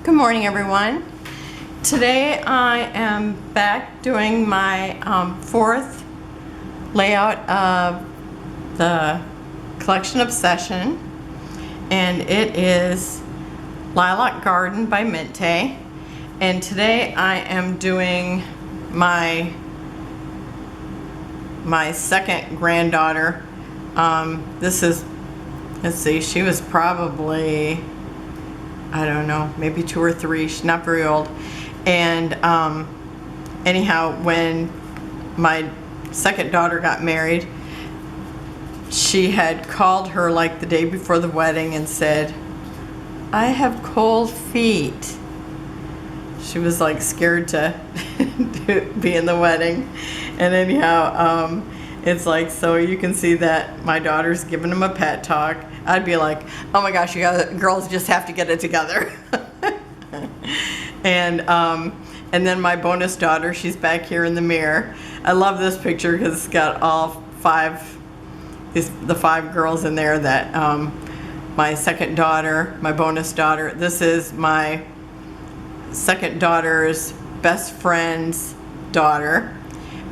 Good morning, everyone. Today I am back doing my fourth layout of the collection Obsession, and it is Lilac Garden by Mintay. And today I am doing my second granddaughter. This is, let's see, she was probably, I don't know, maybe 2 or 3. She's not very old. And anyhow, when my second daughter got married, she had called her like the day before the wedding and said, "I have cold feet." She was like scared to be in the wedding. And anyhow, it's like, so you can see that my daughter's giving him a pet talk. I'd be like, oh my gosh, you girls just have to get it together. And then my bonus daughter, she's back here in the mirror. I love this picture because it's got all the 5 girls in there that my second daughter, my bonus daughter. This is my second daughter's best friend's daughter,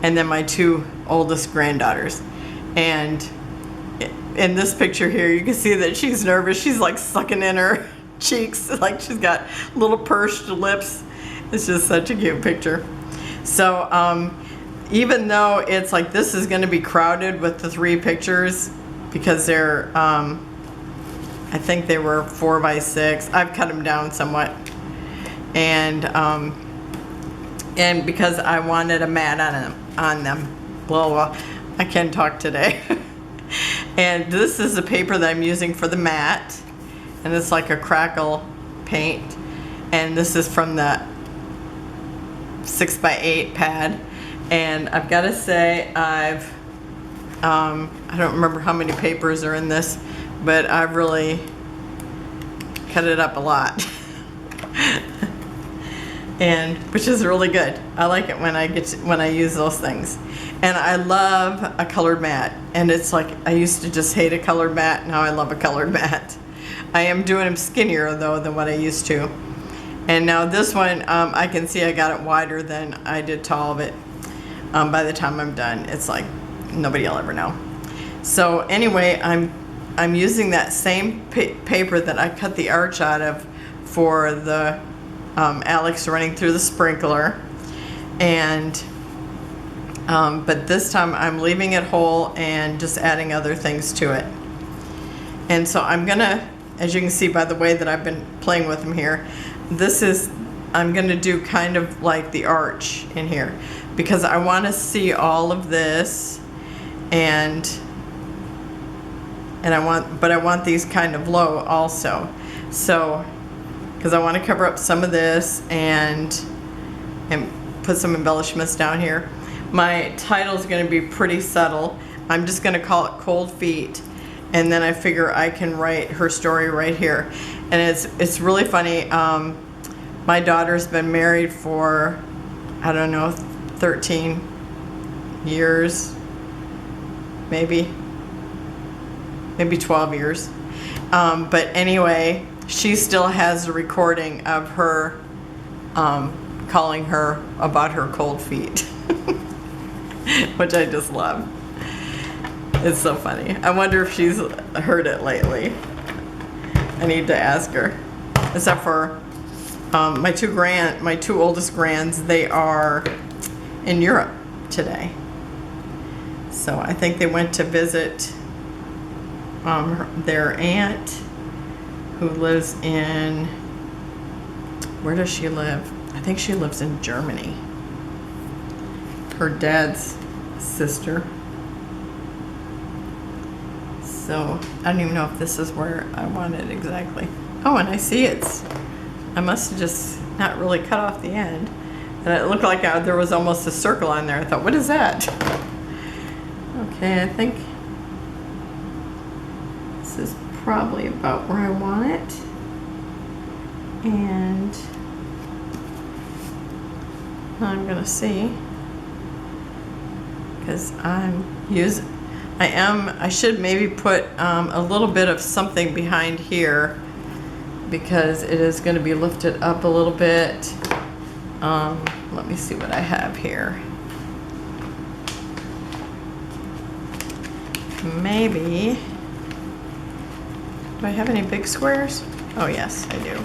and then my 2 oldest granddaughters. And in this picture here, you can see that she's nervous. She's like sucking in her cheeks, like she's got little pursed lips. It's just such a cute picture. So even though it's like this is going to be crowded with the 3 pictures because they're I think they were 4 by 6. I've cut them down somewhat, and because I wanted a mat on them. Well, I can talk today. And this is the paper that I'm using for the mat, and it's like a crackle paint, and this is from the 6 by 8 pad. And I've got to say, I don't remember how many papers are in this, but I've really cut it up a lot. And which is really good. I like it when I use those things. And I love a colored mat. And it's like, I used to just hate a colored mat. Now I love a colored mat. I am doing them skinnier though than what I used to. And now this one, I can see I got it wider than I did tall of it. By the time I'm done, it's like nobody will ever know. So anyway, I'm using that same paper that I cut the arch out of for the Alex running through the sprinkler, and but this time I'm leaving it whole and just adding other things to it. And so I'm gonna, as you can see by the way that I've been playing with them here, I'm gonna do kind of like the arch in here because I want to see all of this, and I want these kind of low also. So because I want to cover up some of this and put some embellishments down here. My title is going to be pretty subtle. I'm just going to call it Cold Feet, and then I figure I can write her story right here. And it's really funny. My daughter's been married for, I don't know, 13 years, maybe 12 years. But anyway, she still has a recording of her calling her about her cold feet, which I just love. It's so funny. I wonder if she's heard it lately. I need to ask her. Except for my two oldest grands, they are in Europe today. So I think they went to visit their aunt, who lives in, where does she live? I think she lives in Germany. Her dad's sister. So I don't even know if this is where I want it exactly. Oh, and I see I must have just not really cut off the end. And it looked like there was almost a circle on there. I thought, what is that? Okay, I think this is probably about where I want it. And I'm gonna see, because I should maybe put a little bit of something behind here, because it is going to be lifted up a little bit. Let me see what I have here. Maybe, do I have any big squares? Oh yes, I do.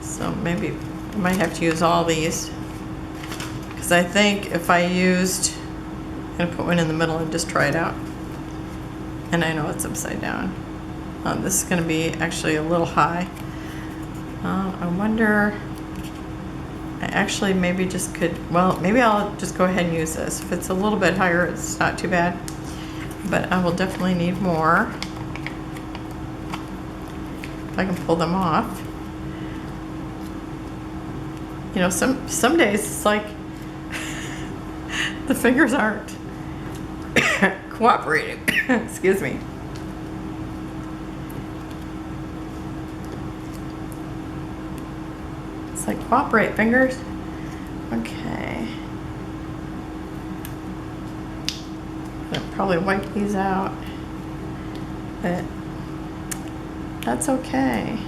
So maybe I might have to use all these, because I think if I used, I'm gonna put one in the middle and just try it out. And I know it's upside down. This is gonna be actually a little high. I wonder, I actually maybe just could, well, maybe I'll just go ahead and use this. If it's a little bit higher, it's not too bad, but I will definitely need more. If I can pull them off. You know, some days it's like the fingers aren't cooperating. Excuse me. It's like, cooperate, fingers. Okay. I'll probably wipe these out, but that's okay.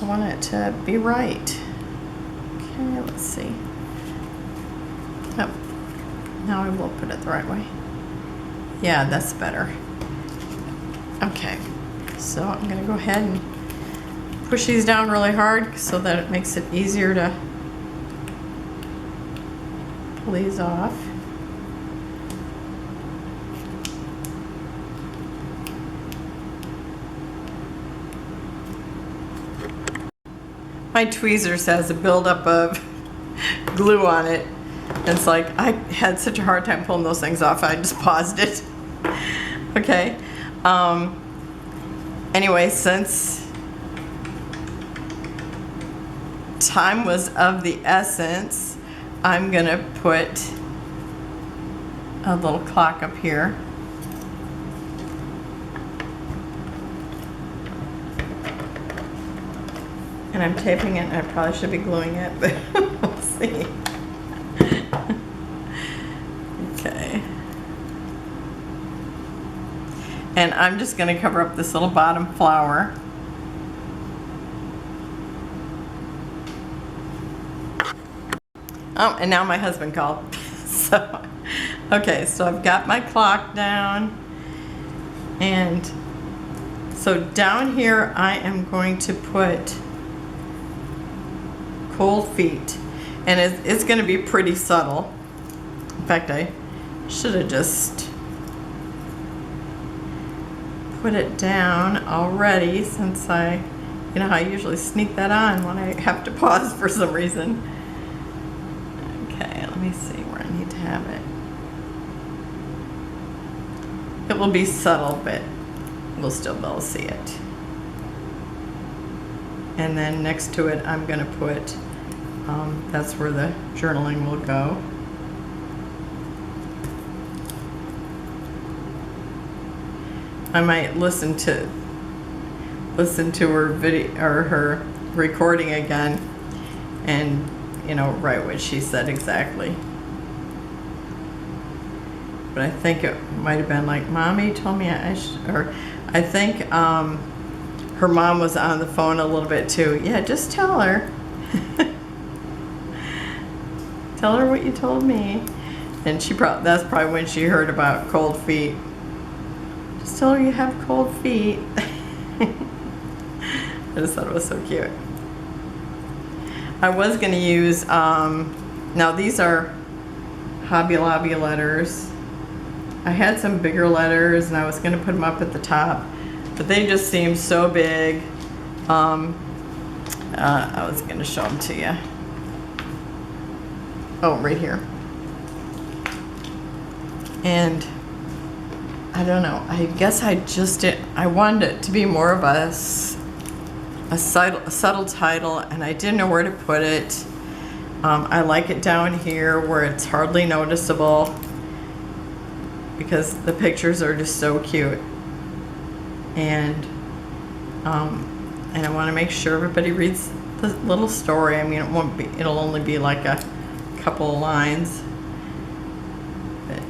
I want it to be right. Okay, let's see. Oh, now I will put it the right way. Yeah, that's better. Okay, so I'm gonna go ahead and push these down really hard so that it makes it easier to pull these off. My tweezers has a buildup of glue on it. And it's like, I had such a hard time pulling those things off, I just paused it. Okay. Anyway, since time was of the essence, I'm gonna put a little clock up here. And I'm taping it, and I probably should be gluing it, but we'll see. Okay. And I'm just going to cover up this little bottom flower. Oh, and now my husband called. So, okay, so I've got my clock down. And so down here I am going to put cold feet. And it's going to be pretty subtle. In fact, I should have just put it down already, since I, you know how I usually sneak that on when I have to pause for some reason. Okay, let me see where I need to have it. It will be subtle, but we'll still be able to see it. And then next to it, I'm going to put, that's where the journaling will go. I might listen to her video or her recording again, and you know, write what she said exactly. But I think it might have been like, Mommy told me I should, or I think her mom was on the phone a little bit too. Yeah, just tell her. Tell her what you told me. And that's probably when she heard about cold feet. Just tell her you have cold feet. I just thought it was so cute. I was going to use, now these are Hobby Lobby letters. I had some bigger letters and I was going to put them up at the top, but they just seemed so big. I was going to show them to you. Oh, right here. And I don't know, I guess I wanted it to be more of a subtle title, and I didn't know where to put it. I like it down here where it's hardly noticeable, because the pictures are just so cute. And I want to make sure everybody reads the little story. I mean, it'll only be like a couple of lines. But,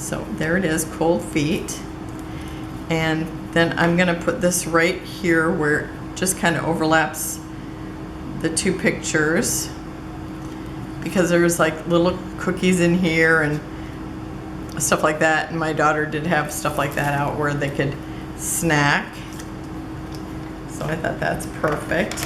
so there it is, cold feet. And Then I'm gonna put this right here where it just kind of overlaps the two pictures, because there's like little cookies in here and stuff like that, and my daughter did have stuff like that out where they could snack. So I thought that's perfect.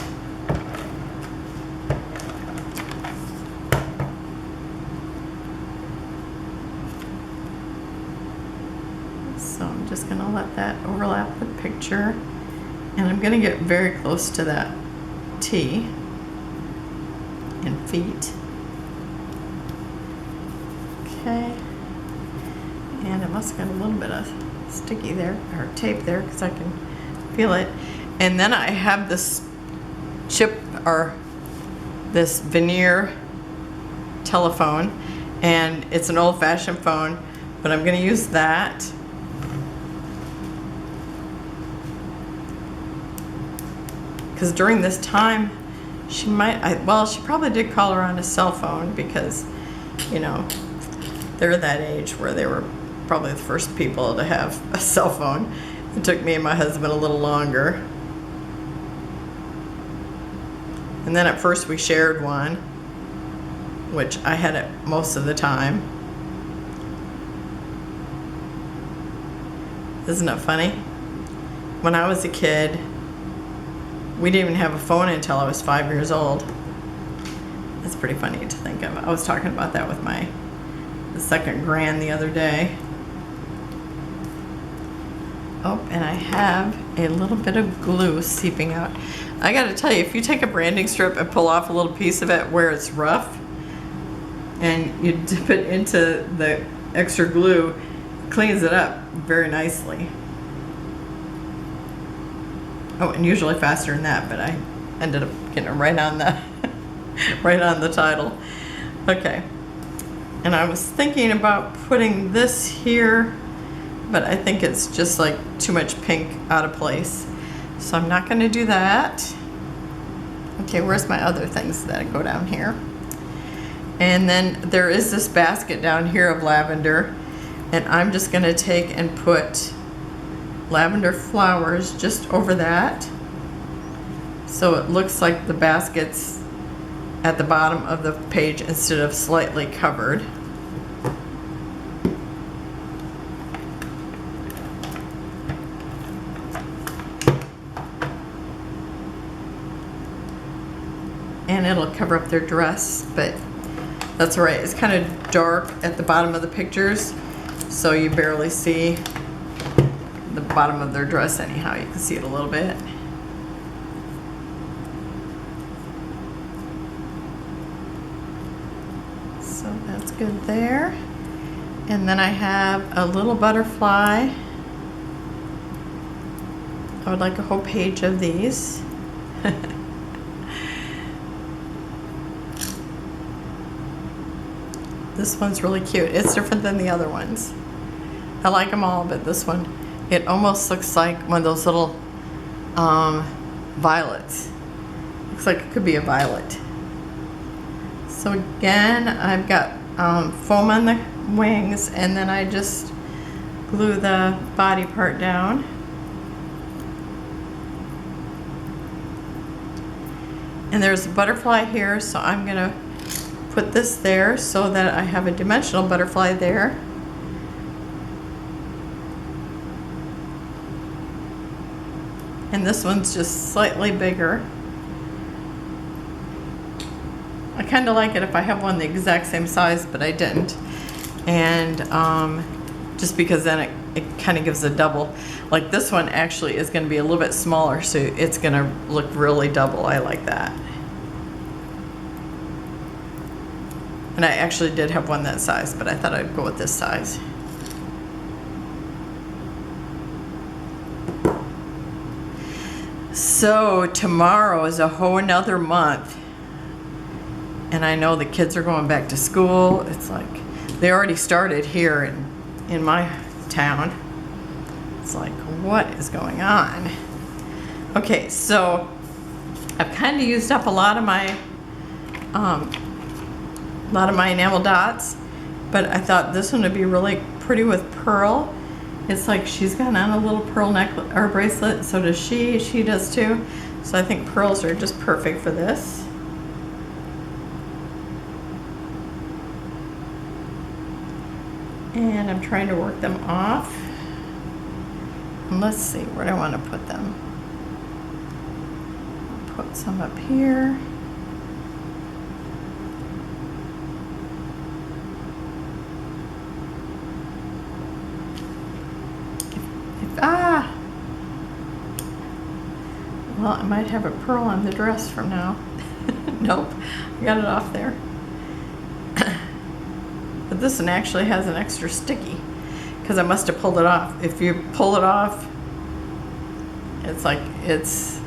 So I'm just gonna let that overlap the picture, and I'm gonna get very close to that T and feet. Okay, and it must have got a little bit of sticky there, or tape there, because I can feel it. And then I have this chip, or this veneer telephone, and it's an old-fashioned phone, but I'm going to use that. Because during this time, she might, well, she probably did call her on a cell phone, because, you know, they're that age where they were probably the first people to have a cell phone. It took me and my husband a little longer. And then at first we shared one, which I had it most of the time. Isn't it funny? When I was a kid, we didn't even have a phone until I was 5 years old. That's pretty funny to think of. I was talking about that with the second grand the other day. Oh, and I have a little bit of glue seeping out. I gotta tell you, if you take a branding strip and pull off a little piece of it where it's rough, and you dip it into the extra glue, it cleans it up very nicely. Oh, and usually faster than that, but I ended up getting it right on the right on the title. Okay. And I was thinking about putting this here, but I think it's just like too much pink out of place. So I'm not going to do that. Okay, where's my other things that go down here? And then there is this basket down here of lavender, and I'm just going to take and put lavender flowers just over that, so it looks like the basket's at the bottom of the page instead of slightly covered. And it'll cover up their dress, but that's all right. It's kind of dark at the bottom of the pictures, so you barely see the bottom of their dress anyhow. You can see it a little bit. So that's good there. And then I have a little butterfly. I would like a whole page of these. This one's really cute. It's different than the other ones. I like them all, but this one, it almost looks like one of those little violets. Looks like it could be a violet. So again, I've got foam on the wings, and then I just glue the body part down. And there's a butterfly here, so I'm gonna put this there so that I have a dimensional butterfly there. And this one's just slightly bigger. I kind of like it if I have one the exact same size, but I didn't. And just because then it kind of gives a double. Like this one actually is going to be a little bit smaller, so it's going to look really double. I like that. And I actually did have one that size, but I thought I'd go with this size. So tomorrow is a whole another month. And I know the kids are going back to school. It's like, they already started here in my town. It's like, what is going on? Okay, so I've kind of used up a lot of my enamel dots, but I thought this one would be really pretty with pearl, It's like she's got on a little pearl necklace or bracelet, so does she. She does too. So I think pearls are just perfect for this. And I'm trying to work them off. And let's see, where do I want to put them? I'll put some up here. Well, I might have a pearl on the dress from now. Nope, I got it off there. But this one actually has an extra sticky because I must have pulled it off. If you pull it off, it's like it's,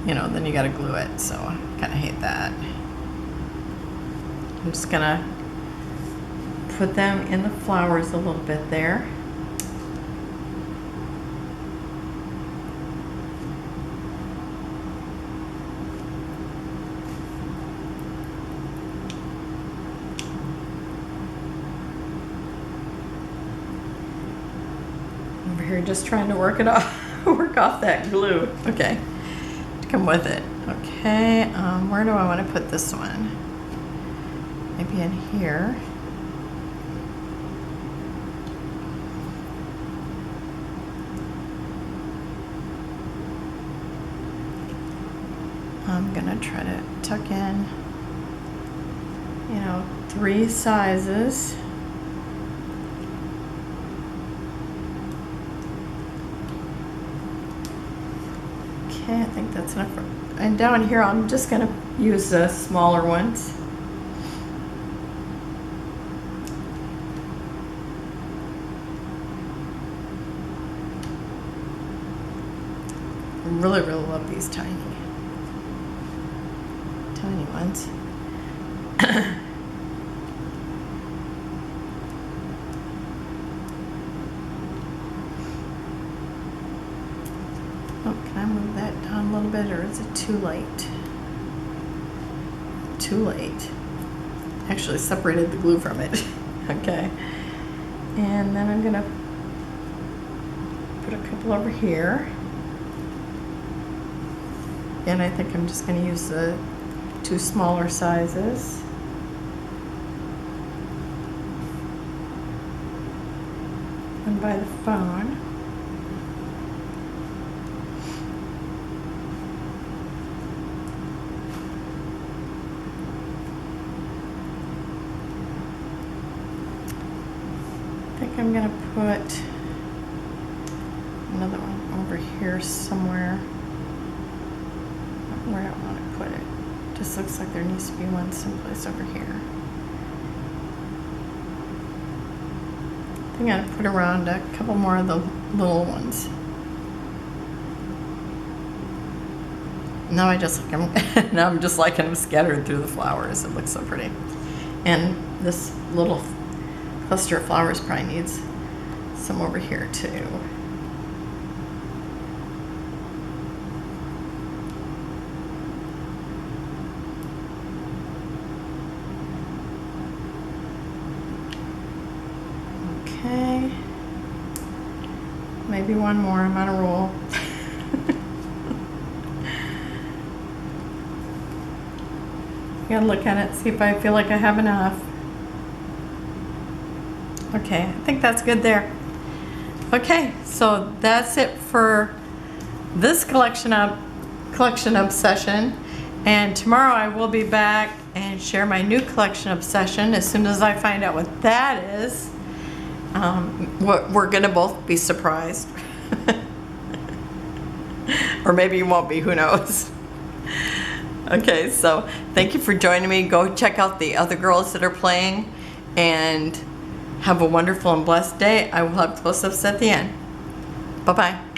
you know, then you got to glue it. So I kind of hate that. I'm just gonna put them in the flowers a little bit there. Here, just trying to work it off, work off that glue. Okay, come with it. Okay, where do I want to put this one? Maybe in here. I'm gonna try to tuck in, you know, 3 sizes. Okay, I think that's enough. And down here, I'm just going to use the smaller ones. I really, really love these tiny ones. Oh, can I move that down a little bit, or is it too late? Too late. Actually separated the glue from it. Okay. And then I'm gonna put a couple over here. And I think I'm just gonna use the 2 smaller sizes. And by the phone. I think I'm gonna put another one over here somewhere. Where I want to put it. Just looks like there needs to be one someplace over here. I think I'm gonna put around a couple more of the little ones. Now I just like them. Now I'm just liking them scattered through the flowers. It looks so pretty. And this little cluster of flowers probably needs some over here too. Okay. Maybe one more. I'm on a roll. Gotta look at it, see if I feel like I have enough. Okay, I think that's good there. Okay, so that's it for this collection obsession. And tomorrow I will be back and share my new collection obsession as soon as I find out what that is. We're gonna both be surprised. Or maybe you won't be, who knows. Okay, so thank you for joining me. Go check out the other girls that are playing and have a wonderful and blessed day. I will have close-ups at the end. Bye-bye.